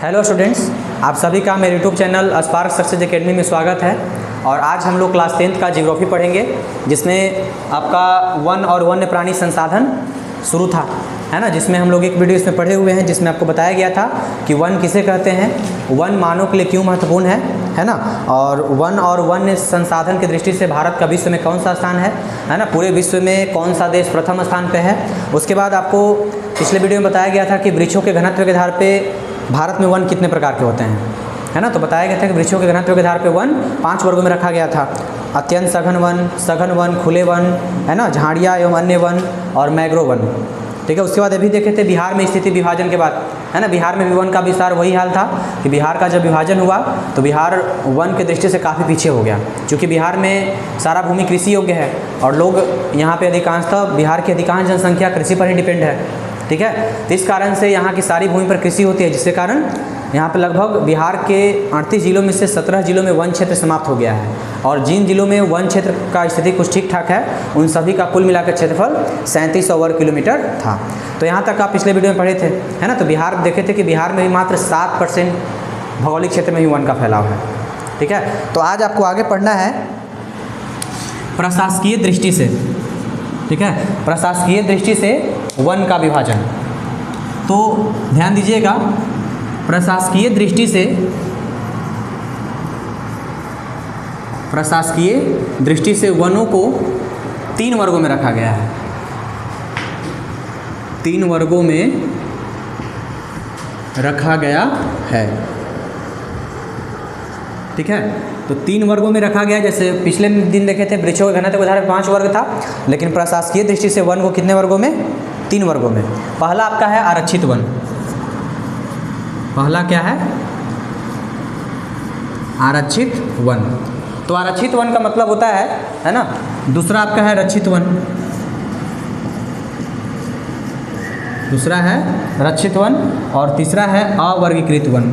Hello students, आप सभी का मेरे YouTube channel spark success academy में स्वागत है। और आज हम लोग क्लास 10th का ज्योग्राफी पढ़ेंगे, जिसमें आपका वन और वन्य प्राणी संसाधन शुरू था, है ना। जिसमें हम लोग एक वीडियो इसमें पढ़े हुए हैं, जिसमें आपको बताया गया था कि वन किसे कहते हैं, वन मानव के लिए क्यों महत्वपूर्ण है ना। और वन और वन्य संसाधन की दृष्टि से भारत का विश्व में कौन सा स्थान है ना। पूरे विश्व में कौन सा देश प्रथम स्थान पे है। उसके बाद आपको पिछले वीडियो में बताया गया था कि वृक्षों के घनत्व के आधार पर भारत में वन कितने प्रकार के होते हैं, है ना। तो बताया गया था कि वृक्षों के घनत्व के आधार पे वन 5 वर्गों में रखा गया था। अत्यंत सघन वन, खुले वन, है ना, झाड़ियाँ एवं अन्य वन और मैंग्रोव वन। ठीक है। उसके बाद अभी देखे थे बिहार में स्थिति विभाजन के बाद, है ना। बिहार में भी वन का विस्तार वही हाल था कि बिहार का जब विभाजन हुआ तो बिहार वन के दृष्टि से काफ़ी पीछे हो गया, क्योंकि बिहार में सारा भूमि कृषि योग्य है और लोग यहाँ पे अधिकांशतः बिहार की अधिकांश जनसंख्या कृषि पर ही डिपेंड है। ठीक है। तो इस कारण से यहाँ की सारी भूमि पर कृषि होती है, जिसके कारण यहाँ पे लगभग बिहार के 38 जिलों में से 17 जिलों में वन क्षेत्र समाप्त हो गया है। और जिन जिलों में वन क्षेत्र का स्थिति कुछ ठीक ठाक है, उन सभी का कुल मिलाकर क्षेत्रफल 3700 वर्ग किलोमीटर था। तो यहाँ तक आप पिछले वीडियो में पढ़े थे, है ना। तो बिहार देखे थे कि बिहार में भी मात्र 7% भौगोलिक क्षेत्र में ही वन का फैलाव है। ठीक है। तो आज आपको आगे पढ़ना है प्रशासकीय दृष्टि से। ठीक है। प्रशासकीय दृष्टि से वन का विभाजन। तो ध्यान दीजिएगा, प्रशासकीय दृष्टि से वनों को 3 वर्गों में रखा गया है। 3 वर्गों में रखा गया है। ठीक है। तो 3 वर्गों में रखा गया। जैसे पिछले दिन देखे थे वृक्षों के घनत्व के आधार पर 5 वर्ग था, लेकिन प्रशासकीय दृष्टि से वन को कितने वर्गों में? 3 वर्गों में। पहला आपका है आरक्षित वन। पहला क्या है? आरक्षित वन। तो आरक्षित वन का मतलब होता है ना। दूसरा आपका है रक्षित वन। दूसरा है रक्षित वन और तीसरा है अवर्गीकृत वन।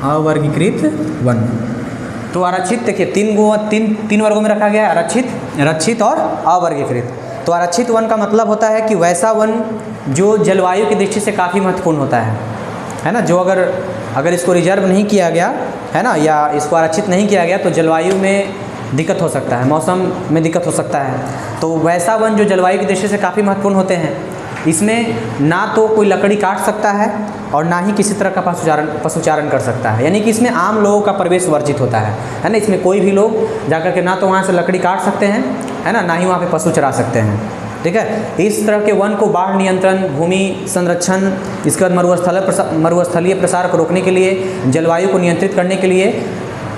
अवर्गीकृत वन। तो आरक्षित देखिए 3 वर्गों में रखा गया है, आरक्षित, रक्षित और अवर्गीकृत। तो आरक्षित वन का मतलब होता है कि वैसा वन जो जलवायु की दृष्टि से काफ़ी महत्वपूर्ण होता है ना। जो अगर इसको रिजर्व नहीं किया गया, है ना, या इसको आरक्षित नहीं किया गया तो जलवायु में दिक्कत हो सकता है, मौसम में दिक्कत हो सकता है। तो वैसा वन जो जलवायु की दृष्टि से काफ़ी महत्वपूर्ण होते हैं, इसमें ना तो कोई लकड़ी काट सकता है और ना ही किसी तरह का पशुचारण कर सकता है। यानी कि इसमें आम लोगों का प्रवेश वर्जित होता है ना। इसमें कोई भी लोग जाकर के ना तो वहाँ से लकड़ी काट सकते हैं, है ना ही वहाँ पे पशु चरा सकते हैं। ठीक है। इस तरह के वन को बाढ़ नियंत्रण, भूमि संरक्षण, इसके बाद मरुस्थलीय प्रसार को रोकने के लिए, जलवायु को नियंत्रित करने के लिए,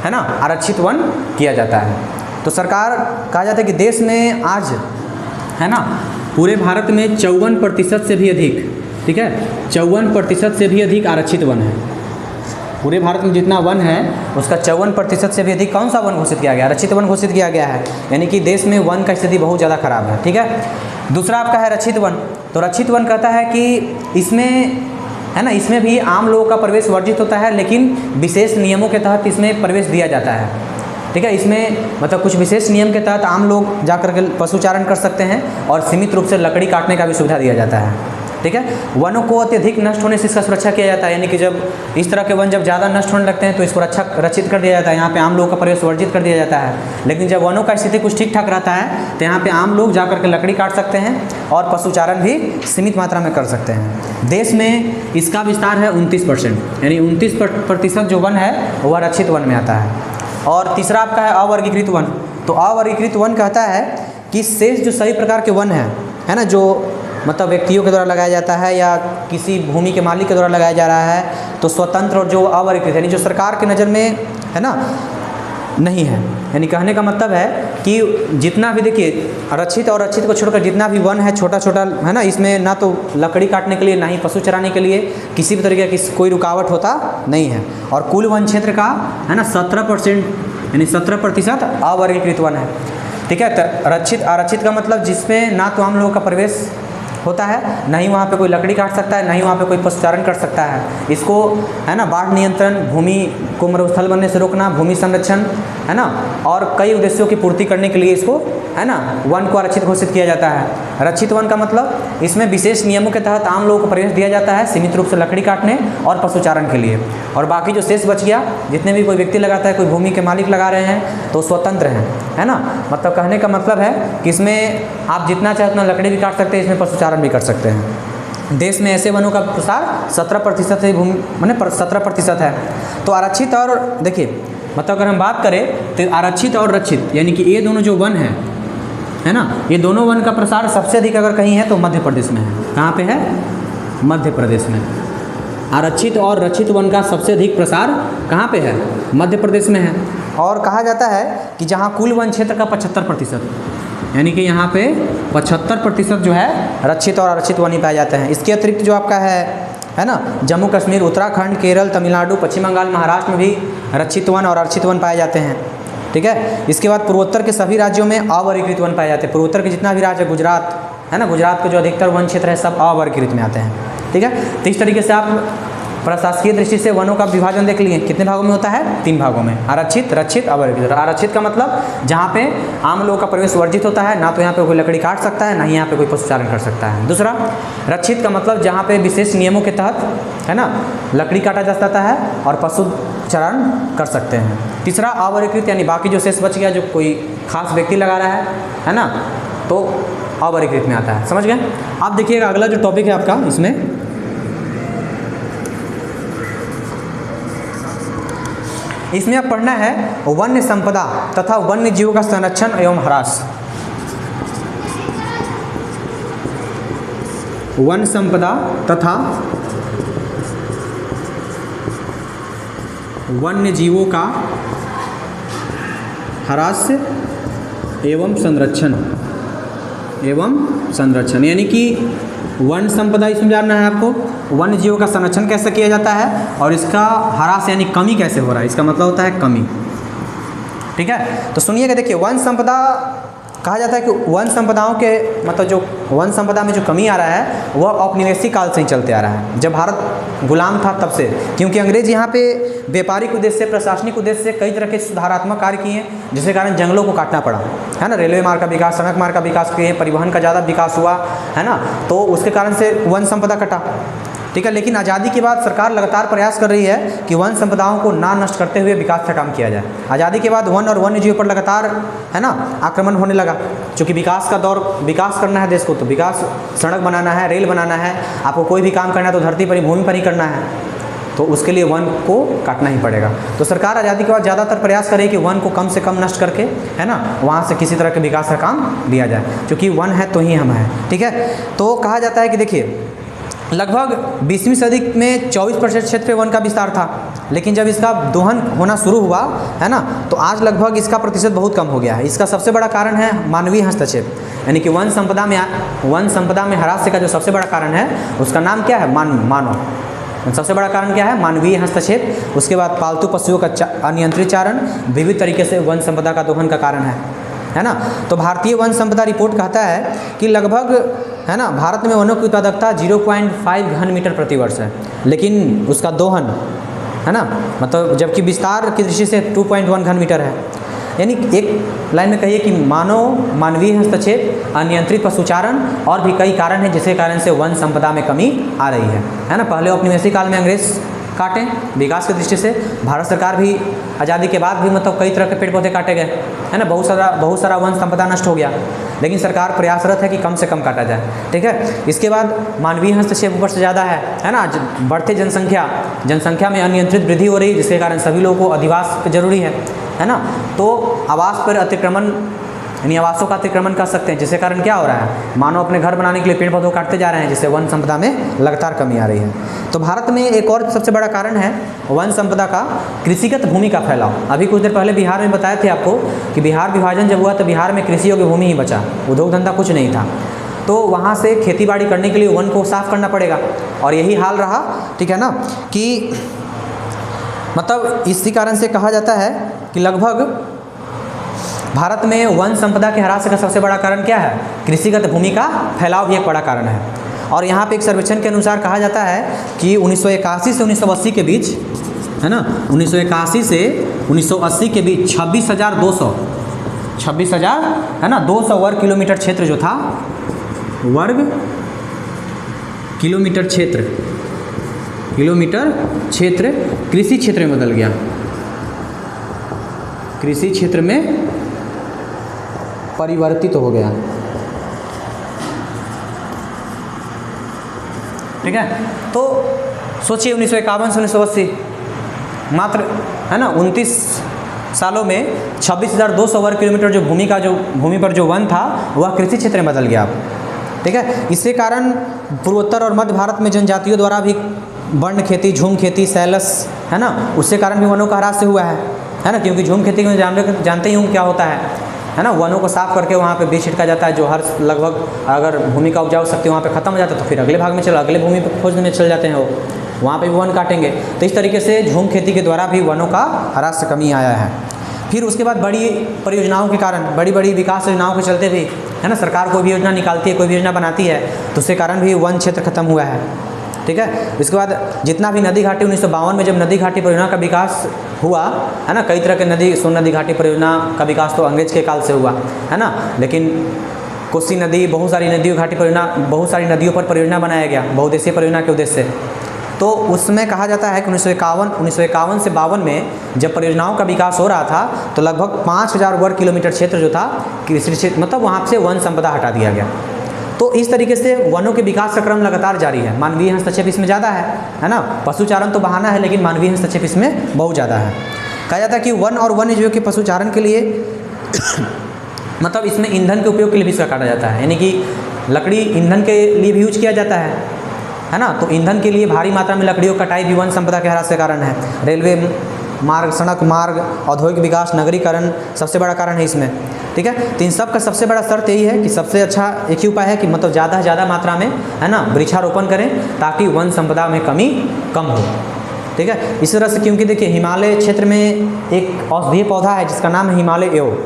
है ना, आरक्षित वन किया जाता है। तो सरकार, कहा जाता है कि देश में आज, है ना, पूरे भारत में 54% से भी अधिक, ठीक है, 54% से भी अधिक आरक्षित वन है। पूरे भारत में जितना वन है उसका 54% से भी अधिक कौन सा वन घोषित किया गया? आरक्षित वन घोषित किया गया है। यानी कि देश में वन का स्थिति बहुत ज़्यादा खराब है। ठीक है। दूसरा आपका है रक्षित वन। तो रक्षित वन कहता है कि इसमें, है ना, इसमें भी आम लोगों का प्रवेश वर्जित होता है, लेकिन विशेष नियमों के तहत इसमें प्रवेश दिया जाता है। ठीक है। इसमें मतलब कुछ विशेष नियम के तहत आम लोग जाकर के पशुचारण कर सकते हैं और सीमित रूप से लकड़ी काटने का भी सुविधा दिया जाता है। ठीक है। वनों को अत्यधिक नष्ट होने से इसका सुरक्षा किया जाता है। यानी कि जब इस तरह के वन जब ज़्यादा नष्ट होने लगते हैं तो इसको रक्षित कर दिया जाता है। यहाँ पे आम लोगों का प्रवेश वर्जित कर दिया जाता है। लेकिन जब वनों का स्थिति कुछ ठीक ठाक रहता है तो यहाँ पे आम लोग जाकर के लकड़ी काट सकते हैं और पशुचारण भी सीमित मात्रा में कर सकते हैं। देश में इसका विस्तार है 29%, यानी 29% जो वन है वह रक्षित वन में आता है। और तीसरा आपका है अवर्गीकृत वन। तो अवर्गीकृत वन कहता है कि शेष जो सभी प्रकार के वन है ना, जो मतलब व्यक्तियों के द्वारा लगाया जाता है या किसी भूमि के मालिक के द्वारा लगाया जा रहा है, तो स्वतंत्र और जो अवर्गीकृत, यानी जो सरकार की नज़र में, है ना, नहीं है। यानी कहने का मतलब है कि जितना भी, देखिए, रक्षित और रक्षित को छोड़कर जितना भी वन है छोटा छोटा, है ना, इसमें ना तो लकड़ी काटने के लिए ना ही पशु चराने के लिए किसी भी तरीके की कोई रुकावट होता नहीं है। और कुल वन क्षेत्र का, है ना, 17%, यानी 17% अवर्गीकृत वन है। ठीक है। तो रक्षित, आरक्षित का मतलब जिसमें ना तो आम लोगों का प्रवेश होता है, ना ही वहाँ पे कोई लकड़ी काट सकता है, ना ही वहाँ पे कोई पशुचारण कर सकता है। इसको, है ना, बाढ़ नियंत्रण, भूमि को मरुस्थल बनने से रोकना, भूमि संरक्षण, है ना, और कई उद्देश्यों की पूर्ति करने के लिए इसको, है ना, वन को आरक्षित घोषित किया जाता है। रक्षित वन का मतलब इसमें विशेष नियमों के तहत आम लोगों को प्रवेश दिया जाता है, सीमित रूप से लकड़ी काटने और पशुचारण के लिए, और बाकी जो शेष बच गया, जितने भी कोई व्यक्ति लगाता है, कोई भूमि के मालिक लगा रहे हैं तो स्वतंत्र हैं, है ना। मतलब कहने का मतलब है कि इसमें आप जितना चाहे उतना लकड़ी भी काट सकते हैं, इसमें पशुचारण भी कर सकते हैं। देश में ऐसे वनों का प्रसार 17% से भूमि माने 17% है। तो आरक्षित और देखिए, मतलब अगर हम बात करें तो आरक्षित और रक्षित यानी कि ये दोनों जो वन है ना, ये दोनों वन का प्रसार सबसे अधिक अगर कहीं है तो मध्य प्रदेश में है। कहाँ पे है? मध्य प्रदेश में। आरक्षित और रक्षित वन का सबसे अधिक प्रसार कहाँ पे है? मध्य प्रदेश में है। और कहा जाता है कि जहाँ कुल वन क्षेत्र का 75%, यानी कि यहाँ पे 75% जो है रक्षित और आरक्षित वन ही पाए जाते हैं। इसके अतिरिक्त जो आपका है ना, जम्मू कश्मीर, उत्तराखंड, केरल, तमिलनाडु, पश्चिम बंगाल, महाराष्ट्र में भी रक्षित वन और आरक्षित वन पाए जाते हैं। ठीक है। इसके बाद पूर्वोत्तर के सभी राज्यों में अवर्गीकृत वन पाए जाते हैं। पूर्वोत्तर के जितना भी राज्य है, गुजरात है ना, गुजरात के जो अधिकतर वन क्षेत्र है सब अवर्गीकृत में आते हैं। ठीक है। तो इस तरीके से आप प्रशासकीय दृष्टि से वनों का विभाजन देख लिए। कितने भागों में होता है? 3 भागों में, आरक्षित, रक्षित, अवर्गीकृत। आरक्षित का मतलब जहाँ पे आम लोगों का प्रवेश वर्जित होता है, ना तो यहाँ पे कोई लकड़ी काट सकता है, ना ही यहाँ पे कोई पशुचारण कर सकता है। दूसरा, रक्षित का मतलब जहाँ पे विशेष नियमों के तहत, है ना, लकड़ी काटा जा सकता है और पशुचारण कर सकते हैं। तीसरा, अवर्गीकृत यानी बाकी जो शेष बच गया, जो कोई खास व्यक्ति लगा रहा है ना, तो अवर्गीकृत में आता है। समझ गए? अब देखिएगा अगला जो टॉपिक है आपका, इसमें अब पढ़ना है वन्य संपदा तथा वन्य जीवों का संरक्षण एवं ह्रास। वन संपदा तथा वन्य जीवों का ह्रास एवं संरक्षण, यानी कि वन संपदा इसमें जानना है आपको, वन्य जीवों का संरक्षण कैसे किया जाता है और इसका ह्रास यानी कमी कैसे हो रहा है, इसका मतलब होता है कमी। ठीक है। तो सुनिएगा, देखिए, वन संपदा कहा जाता है कि वन संपदाओं के मतलब जो वन संपदा में जो कमी आ रहा है वह औपनिवेशिक काल से ही चलते आ रहा है, जब भारत गुलाम था तब से। क्योंकि अंग्रेज यहाँ पे व्यापारिक उद्देश्य से, प्रशासनिक उद्देश्य से कई तरह के सुधारात्मक कार्य किए, जिसके कारण जंगलों को काटना पड़ा, है ना। रेलवे मार्ग का विकास, सड़क मार्ग का विकास किए, परिवहन का ज़्यादा विकास हुआ, है ना, तो उसके कारण से वन संपदा कटा। ठीक है। लेकिन आज़ादी के बाद सरकार लगातार प्रयास कर रही है कि वन संपदाओं को ना नष्ट करते हुए विकास का काम किया जाए। आज़ादी के बाद वन और वन्य जीव पर लगातार, है ना, आक्रमण होने लगा। क्योंकि विकास का दौर, विकास करना है देश को, तो विकास, सड़क बनाना है, रेल बनाना है, आपको कोई भी काम करना है तो धरती पर ही, भूमि पर ही करना है, तो उसके लिए वन को काटना ही पड़ेगा। तो सरकार आज़ादी के बाद ज़्यादातर प्रयास करे कि वन को कम से कम नष्ट करके, है ना, वहाँ से किसी तरह के विकास का काम लिया जाए, क्योंकि वन है तो ही हम हैं। ठीक है। तो कहा जाता है कि देखिए, लगभग 20वीं सदी में 24% क्षेत्र पे वन का विस्तार था, लेकिन जब इसका दोहन होना शुरू हुआ, है ना, तो आज लगभग इसका प्रतिशत बहुत कम हो गया है। इसका सबसे बड़ा कारण है मानवीय हस्तक्षेप, यानी कि वन संपदा में ह्रास का जो सबसे बड़ा कारण है उसका नाम क्या है? मानव। सबसे बड़ा कारण क्या है? मानवीय हस्तक्षेप। उसके बाद पालतू पशुओं का अनियंत्रित चारण विविध तरीके से वन संपदा का दोहन का कारण है ना। तो भारतीय वन संपदा रिपोर्ट कहता है कि लगभग, है ना, भारत में वनों की उत्पादकता 0.5 घन मीटर प्रति वर्ष है, लेकिन उसका दोहन, है ना, मतलब जबकि विस्तार की दृष्टि से 2.1 घन मीटर है। यानी एक लाइन में कहिए कि मानवीय हस्तक्षेप, अनियंत्रित पशुचारण और भी कई कारण हैं जिसके कारण से वन संपदा में कमी आ रही है ना। पहले औपनिवेशिक काल में अंग्रेज काटे विकास की दृष्टि से, भारत सरकार भी आज़ादी के बाद भी मतलब कई तरह के पेड़ पौधे काटे गए, है ना, बहुत सारा वन संपदा नष्ट हो गया, लेकिन सरकार प्रयासरत है कि कम से कम काटा जाए। ठीक है। इसके बाद मानवीय हस्तक्षेप ऊपर से ज़्यादा है ना, बढ़ते जनसंख्या में अनियंत्रित वृद्धि हो रही है, जिसके कारण सभी लोगों को अधिवास जरूरी है ना। तो आवास पर अतिक्रमण, यानी आवासों का अतिक्रमण कर सकते हैं, जिसके कारण क्या हो रहा है, मानव अपने घर बनाने के लिए पेड़ पौधों काटते जा रहे हैं, जिससे वन संपदा में लगातार कमी आ रही है। तो भारत में एक और सबसे बड़ा कारण है वन संपदा का कृषिगत भूमि का फैलाव। अभी कुछ देर पहले बिहार में बताए थे आपको कि बिहार विभाजन जब हुआ तो बिहार में कृषि योग्य भूमि ही बचा, उद्योग धंधा कुछ नहीं था, तो वहाँ से खेती बाड़ी करने के लिए वन को साफ करना पड़ेगा, और यही हाल रहा। ठीक है ना, कि मतलब इसी कारण से कहा जाता है कि लगभग भारत में वन संपदा के ह्रास का सबसे बड़ा कारण क्या है? कृषिगत भूमि का फैलाव भी एक बड़ा कारण है। और यहाँ पे एक सर्वेक्षण के अनुसार कहा जाता है कि 1981 से 1980 के बीच है ना, 1981 से 1980 के बीच 26,000 है ना 200 वर्ग किलोमीटर क्षेत्र जो था, वर्ग किलोमीटर क्षेत्र कृषि क्षेत्र में बदल गया, कृषि क्षेत्र में परिवर्तित हो गया। ठीक है, तो सोचिए 1951 से 1980 मात्र है ना 29 सालों में 26,200 वर्ग किलोमीटर जो भूमि पर जो वन था वह कृषि क्षेत्र में बदल गया। ठीक है, इसके कारण पूर्वोत्तर और मध्य भारत में जनजातियों द्वारा भी वर्ण खेती, झूम खेती, सैलस है ना, उसके कारण भी वनों का ह्रास हुआ है ना, क्योंकि झूम खेती में जानते ही हूँ क्या होता है ना, वनों को साफ करके वहाँ पे बीज छिड़का जाता है, जो हर लगभग अगर भूमि का उपजाऊ शक्ति वहाँ पे खत्म हो जाता है तो फिर अगले भाग में अगले भूमि पर खोजने में चल जाते हैं, वो वहाँ पे भी वन काटेंगे। तो इस तरीके से झूम खेती के द्वारा भी वनों का ह्रास से कमी आया है। फिर उसके बाद बड़ी परियोजनाओं के कारण, बड़ी विकास योजनाओं के चलते भी है ना, सरकार कोई भी योजना निकालती है, कोई भी योजना बनाती है, तो उसके कारण भी वन क्षेत्र खत्म हुआ है। ठीक है, इसके बाद जितना भी नदी घाटी 1952 में जब नदी घाटी परियोजना का विकास हुआ है ना, कई तरह के नदी, सोन नदी घाटी परियोजना का विकास तो अंग्रेज के काल से हुआ है ना, लेकिन कोसी नदी, बहुत सारी नदियों घाटी परियोजना, बहुत सारी नदियों पर परियोजना बनाया गया बहुउद्देशीय परियोजना के उद्देश्य से। तो उसमें कहा जाता है कि 1951 से 52 में जब परियोजनाओं का विकास हो रहा था तो लगभग 5,000 वर्ग किलोमीटर क्षेत्र जो था कृषि क्षेत्र, मतलब वहाँ से वन संपदा हटा दिया गया। तो इस तरीके से वनों के विकास का क्रम लगातार जारी है। मानवीय हस्तक्षेप इसमें ज़्यादा है ना, पशुचारण तो बहाना है लेकिन मानवीय हस्तक्षेप इसमें बहुत ज़्यादा है। कहा जाता है कि वन और वन्य जीवों के पशुचारण के लिए मतलब इसमें ईंधन के उपयोग के लिए भी इसका काटा जाता है, यानी कि लकड़ी ईंधन के लिए भी यूज किया जाता है ना, तो ईंधन के लिए भारी मात्रा में लकड़ियों की कटाई भी वन संपदा के ह्रास के कारण है। रेलवे मार्ग, सड़क मार्ग, औद्योगिक विकास, नगरीकरण सबसे बड़ा कारण है इसमें। ठीक है, तो इन सब का सबसे बड़ा शर्त यही है कि सबसे अच्छा एक ही उपाय है कि मतलब ज़्यादा से ज़्यादा मात्रा में है ना वृक्षारोपण करें ताकि वन संपदा में कमी कम हो। ठीक है, इस तरह से, क्योंकि देखिए हिमालय क्षेत्र में एक औषधीय पौधा है जिसका नाम है हिमालय एव,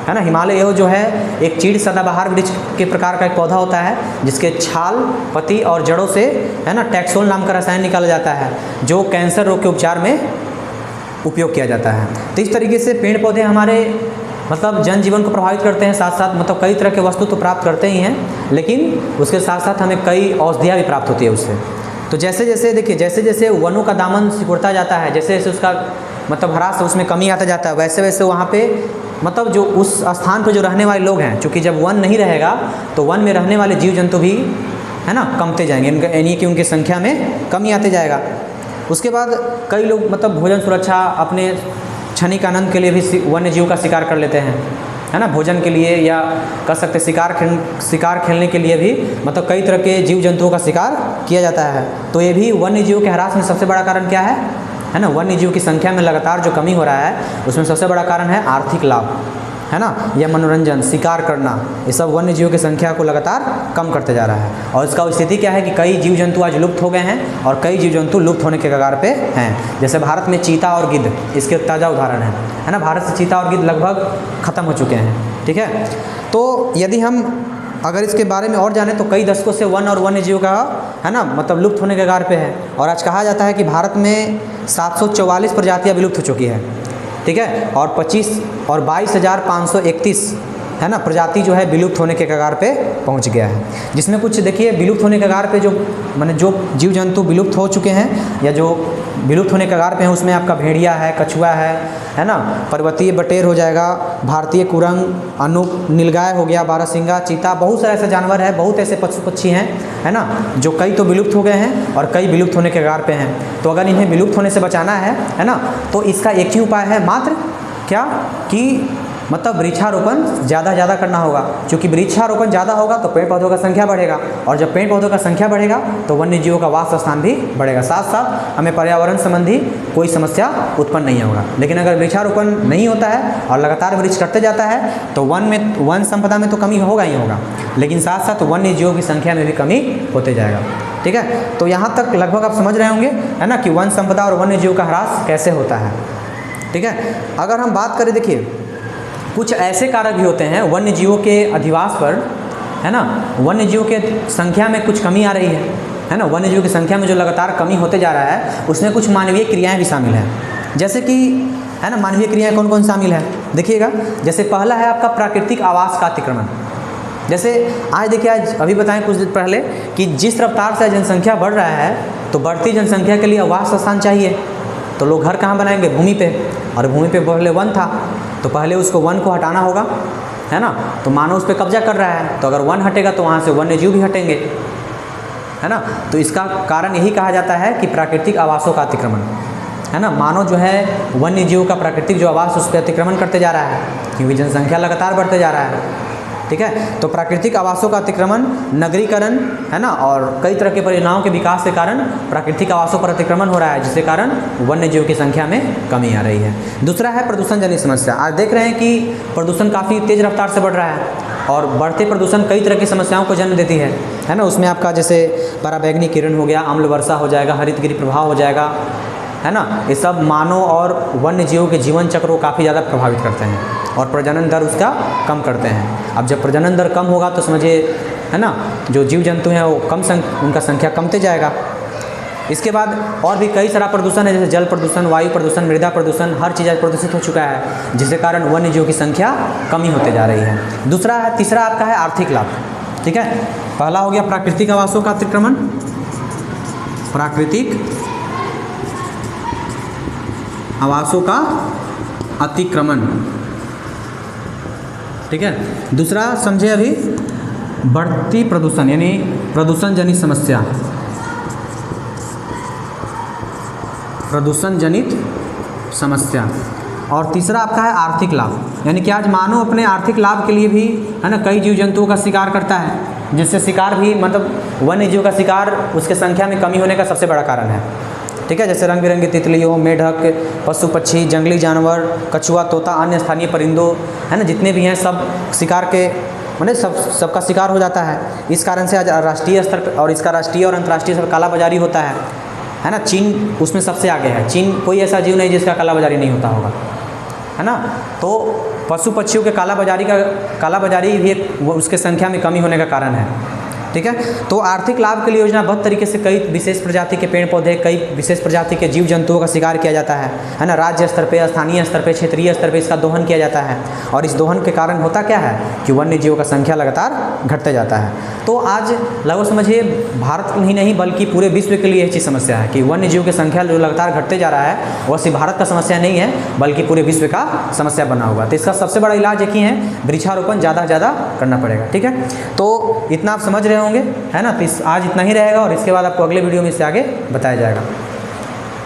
है ना। हिमालय एव जो है एक चीड़ सदाबहार वृक्ष के प्रकार का एक पौधा होता है जिसके छाल, पत्ती और जड़ों से है ना टैक्सोल नाम का रसायन निकाला जाता है जो कैंसर रोग के उपचार में उपयोग किया जाता है। तो इस तरीके से पेड़ पौधे हमारे मतलब जनजीवन को प्रभावित करते हैं, साथ साथ मतलब कई तरह के वस्तु तो प्राप्त करते ही हैं, लेकिन उसके साथ साथ हमें कई औषधियाँ भी प्राप्त होती है उससे। तो जैसे जैसे देखिए, जैसे जैसे वनों का दामन सिकुड़ता जाता है, जैसे जैसे उसका मतलब ह्रास उसमें कमी आता जाता है, वैसे वैसे वहाँ पे मतलब जो उस स्थान पर जो रहने वाले लोग हैं, चूँकि जब वन नहीं रहेगा तो वन में रहने वाले जीव जंतु भी है ना कमते जाएंगे, यानी कि उनकी संख्या में कमी आते जाएगा। उसके बाद कई लोग मतलब भोजन सुरक्षा, अपने क्षणिक आनंद के लिए भी वन्य जीव का शिकार कर लेते हैं, है ना, भोजन के लिए या कर सकते शिकार खेलने के लिए भी मतलब कई तरह के जीव जंतुओं का शिकार किया जाता है। तो ये भी वन्य जीव के ह्रास में सबसे बड़ा कारण क्या है ना, वन्य जीव की संख्या में लगातार जो कमी हो रहा है उसमें सबसे बड़ा कारण है आर्थिक लाभ, है ना, या मनोरंजन, शिकार करना, ये सब वन्य जीवों की संख्या को लगातार कम करते जा रहा है। और इसका स्थिति क्या है कि कई जीव जंतु आज लुप्त हो गए हैं और कई जीव जंतु लुप्त होने के कगार पे हैं। जैसे भारत में चीता और गिद्ध इसके ताज़ा उदाहरण है ना, भारत से चीता और गिद्ध लगभग ख़त्म हो चुके हैं। ठीक है, तो यदि हम अगर इसके बारे में और जानें तो कई दशकों से वन और वन्य जीव का है ना मतलब लुप्त होने के कगार पे है। और आज कहा जाता है कि भारत में 744 प्रजातियाँ विलुप्त हो चुकी है। ठीक है, और 22,531 है ना प्रजाति जो है विलुप्त होने के कगार पे पहुंच गया है। जिसमें कुछ देखिए विलुप्त होने के कगार पे जो माने जो जीव जंतु विलुप्त हो चुके हैं या जो विलुप्त होने के कगार पे हैं उसमें आपका भेड़िया है, कछुआ है ना, पर्वतीय बटेर हो जाएगा, भारतीय कुरंग, अनूप, नीलगाय हो गया, बारहसिंगा, चीता, बहुत सारे ऐसे जानवर है, बहुत ऐसे पशु पक्षी हैं है ना, जो कई तो विलुप्त हो गए हैं और कई विलुप्त होने के कगार पे हैं। तो अगर इन्हें विलुप्त होने से बचाना है ना, तो इसका एक ही उपाय है मात्र क्या कि मतलब वृक्षारोपण ज़्यादा करना होगा। क्योंकि वृक्षारोपण ज़्यादा होगा तो पेड़ पौधों का संख्या बढ़ेगा, और जब पेड़ पौधों का संख्या बढ़ेगा तो वन्य जीवों का वास स्थान भी बढ़ेगा, साथ साथ हमें पर्यावरण संबंधी कोई समस्या उत्पन्न नहीं होगा। लेकिन अगर वृक्षारोपण नहीं होता है और लगातार वृक्ष कटते जाता है तो वन संपदा में तो कमी होगा ही होगा, लेकिन साथ साथ वन्य जीवों की संख्या में भी कमी होते जाएगा। ठीक है, तो यहाँ तक लगभग आप समझ रहे होंगे है ना कि वन संपदा और वन्य जीव का ह्रास कैसे होता है। ठीक है, अगर हम बात करें, देखिए कुछ ऐसे कारक भी होते हैं वन्य जीवों के अधिवास पर, है ना, वन्य जीवों के संख्या में कुछ कमी आ रही है ना, वन्य जीव की संख्या में जो लगातार कमी होते जा रहा है उसमें कुछ मानवीय क्रियाएं भी शामिल हैं। जैसे कि है ना, मानवीय क्रियाएं कौन कौन शामिल है देखिएगा। जैसे पहला है आपका प्राकृतिक आवास का अतिक्रमण। जैसे आज देखिए, आज अभी बताएं कुछ दिन पहले कि जिस रफ्तार से जनसंख्या बढ़ रहा है तो बढ़ती जनसंख्या के लिए आवास स्थान चाहिए, तो लोग घर कहाँ बनाएंगे, भूमि पे, और भूमि पे पहले वन था तो पहले उसको वन को हटाना होगा, है ना, तो मानव उस पर कब्जा कर रहा है, तो अगर वन हटेगा तो वहाँ से वन्य जीव भी हटेंगे, है ना। तो इसका कारण यही कहा जाता है कि प्राकृतिक आवासों का अतिक्रमण, है ना, मानव जो है वन्य जीव का प्राकृतिक जो आवास उस पर अतिक्रमण करते जा रहा है क्योंकि जनसंख्या लगातार बढ़ते जा रहा है। ठीक है, तो प्राकृतिक आवासों का अतिक्रमण, नगरीकरण, है ना, और कई तरह के परियोजनाओं के विकास के कारण प्राकृतिक आवासों पर अतिक्रमण हो रहा है, जिसके कारण वन्य जीव की संख्या में कमी आ रही है। दूसरा है प्रदूषण जनित समस्या। आज देख रहे हैं कि प्रदूषण काफ़ी तेज़ रफ्तार से बढ़ रहा है और बढ़ते प्रदूषण कई तरह की समस्याओं को जन्म देती है ना। उसमें आपका जैसे पराबैंगनी किरण हो गया, अम्ल वर्षा हो जाएगा, हरितगृह प्रभाव हो जाएगा, है ना। ये सब मानव और वन्य जीवों के जीवन चक्र को काफ़ी ज़्यादा प्रभावित करते हैं और प्रजनन दर उसका कम करते हैं। अब जब प्रजनन दर कम होगा तो समझिए, है ना, जो जीव जंतु हैं वो उनका संख्या कमते जाएगा। इसके बाद और भी कई सारा प्रदूषण है, जैसे जल प्रदूषण, वायु प्रदूषण, मृदा प्रदूषण, हर चीज़ आज प्रदूषित हो चुका है, जिसके कारण वन्य जीवों की संख्या कमी होते जा रही है। तीसरा आपका है आर्थिक लाभ। ठीक है, पहला हो गया प्राकृतिक आवासों का अतिक्रमण, प्राकृतिक आवासों का अतिक्रमण। ठीक है, दूसरा समझे अभी बढ़ती प्रदूषण यानी प्रदूषण जनित समस्या, प्रदूषण जनित समस्या। और तीसरा आपका है आर्थिक लाभ, यानी कि आज मानव अपने आर्थिक लाभ के लिए भी, है ना, कई जीव जंतुओं का शिकार करता है, जिससे शिकार भी मतलब वन्य जीव का शिकार उसके संख्या में कमी होने का सबसे बड़ा कारण है। ठीक है, जैसे रंग बिरंगी तितलियों, मेढक, पशु पक्षी, जंगली जानवर, कछुआ, तोता, अन्य स्थानीय परिंदों, है ना, जितने भी हैं सब शिकार के मतलब सबका शिकार हो जाता है। इस कारण से आज राष्ट्रीय स्तर पर और इसका राष्ट्रीय और अंतर्राष्ट्रीय स्तर पर कालाबाजारी होता है ना। चीन उसमें सबसे आगे है। चीन कोई ऐसा जीव नहीं जिसका कालाबाजारी नहीं होता होगा, है ना। तो पशु पक्षियों के कालाबाजारी भी उसके संख्या में कमी होने का कारण है। ठीक है, तो आर्थिक लाभ के लिए योजनाबद्ध तरीके से कई विशेष प्रजाति के पेड़ पौधे, कई विशेष प्रजाति के जीव जंतुओं का शिकार किया जाता है ना। राज्य स्तर पे, स्थानीय स्तर पे, क्षेत्रीय स्तर पे इसका दोहन किया जाता है और इस दोहन के कारण होता क्या है कि वन्य जीवों का संख्या लगातार घटते जाता है। तो आज लगभग समझिए भारत ही नहीं बल्कि पूरे विश्व के लिए यह चीज़ समस्या है कि वन्य जीव की संख्या जो लगातार घटते जा रहा है वह सिर्फ भारत का समस्या नहीं है बल्कि पूरे विश्व का समस्या बना हुआ। तो इसका सबसे बड़ा इलाज एक ही है, वृक्षारोपण ज़्यादा से ज़्यादा करना पड़ेगा। ठीक है, तो इतना आप समझ रहे होंगे, है ना। तो आज इतना ही रहेगा और इसके बाद आपको अगले वीडियो में इससे आगे बताया जाएगा।